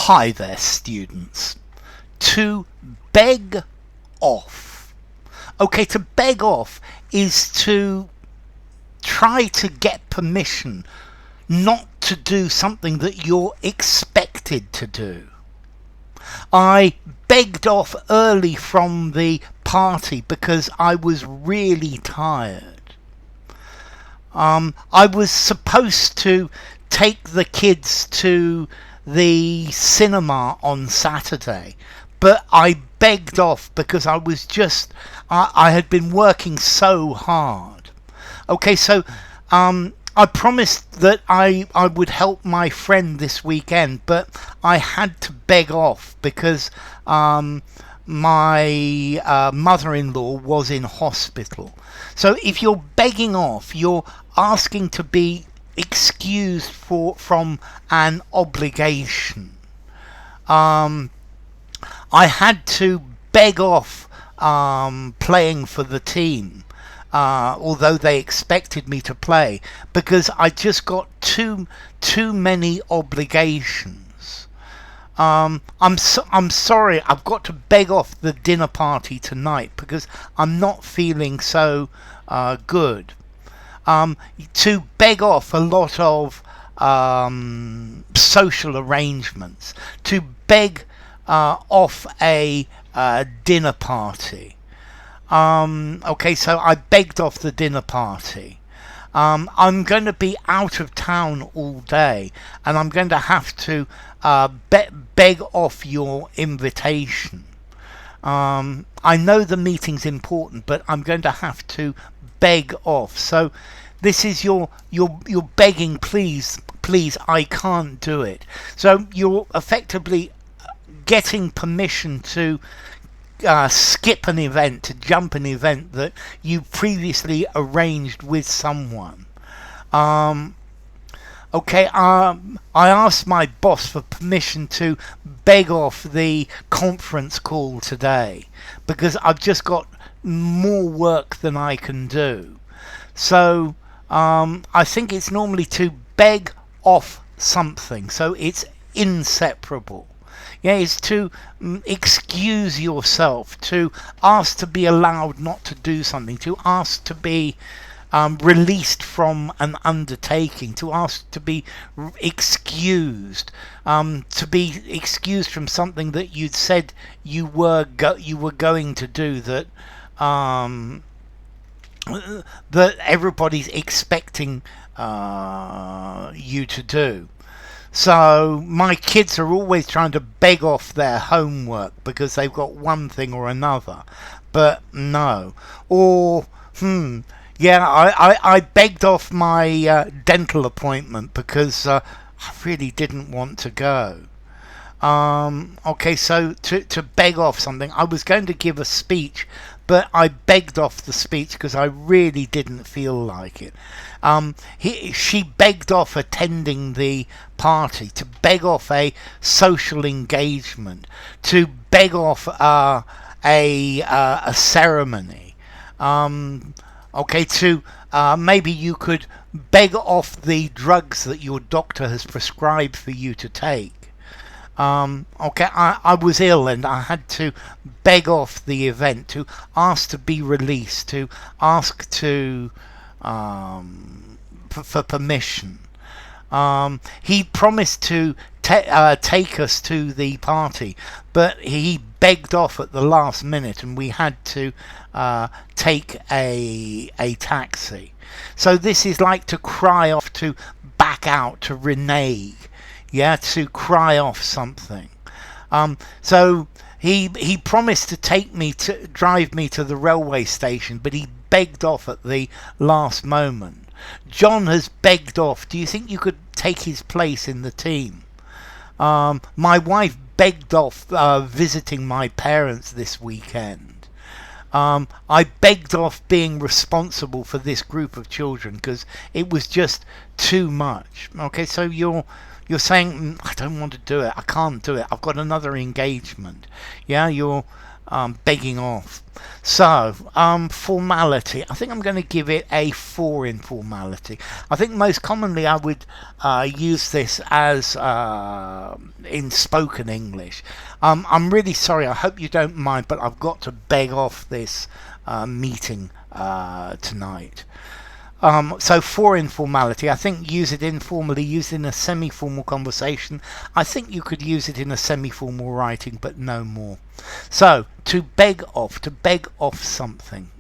Hi there, students. To beg off. Okay, to beg off is to try to get permission not to do something that you're expected to do. I begged off early from the party because I was really tired. I was supposed to take the kids to the cinema on Saturday, but I begged off because I had been working so hard. Okay, so I promised that I would help my friend this weekend, but I had to beg off because my mother-in-law was in hospital. So if you're begging off, you're asking to be excused from an obligation. I had to beg off playing for the team, although they expected me to play, because I just got too many obligations. I'm sorry, I've got to beg off the dinner party tonight because I'm not feeling so good. To beg off a lot of social arrangements, to beg off a dinner party. Okay, so I begged off the dinner party. I'm going to be out of town all day, and I'm going to have to beg off your invitation. I know the meeting's important, but I'm going to have to beg off. So this is your begging, please, I can't do it. So you're effectively getting permission to skip an event, to jump an event that you previously arranged with someone. Okay, I asked my boss for permission to beg off the conference call today because I've just got more work than I can do. So I think it's normally to beg off something, so it's inseparable. Yeah, it's to excuse yourself, to ask to be allowed not to do something, to ask to be released from an undertaking, to ask to be excused, to be excused from something that you'd said you were going to do, that that everybody's expecting you to do. So my kids are always trying to beg off their homework because they've got one thing or another. But no. Or, yeah, I begged off my dental appointment because I really didn't want to go. Okay, so to beg off something, I was going to give a speech, but I begged off the speech because I really didn't feel like it. She begged off attending the party, to beg off a social engagement, to beg off a ceremony. Okay, to maybe you could beg off the drugs that your doctor has prescribed for you to take. Okay, I was ill and I had to beg off the event, to ask to be released, to ask to for permission. He promised to take us to the party, but he begged off at the last minute and we had to take a taxi. So this is like to cry off, to back out, to renege. Yeah, to cry off something. So he promised to drive me to the railway station, but he begged off at the last moment. John has begged off. Do you think you could take his place in the team? My wife begged off visiting my parents this weekend. I begged off being responsible for this group of children because it was just too much. Okay, so you're saying, I don't want to do it, I can't do it, I've got another engagement. Yeah, you're begging off. So, formality. I think I'm going to give it a 4 in formality. I think most commonly I would use this as in spoken English. I'm really sorry. I hope you don't mind, but I've got to beg off this meeting tonight. So for informality, I think use it informally, use it in a semi-formal conversation. I think you could use it in a semi-formal writing, but no more. So to beg off something.